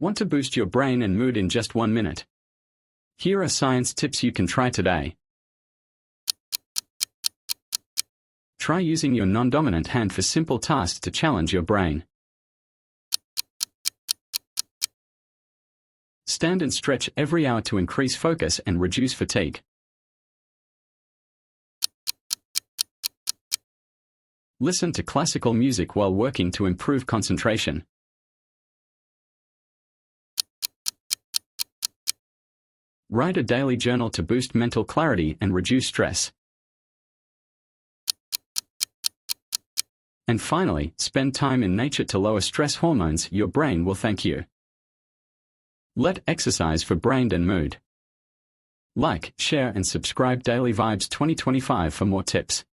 Want to boost your brain and mood in just 1 minute? Here are science tips you can try today. Try using your non-dominant hand for simple tasks to challenge your brain. Stand and stretch every hour to increase focus and reduce fatigue. Listen to classical music while working to improve concentration. Write a daily journal to boost mental clarity and reduce stress. And finally, spend time in nature to lower stress hormones. Your brain will thank you. Let exercise for brain and mood. Like, share and subscribe Daily Vibes 2025 for more tips.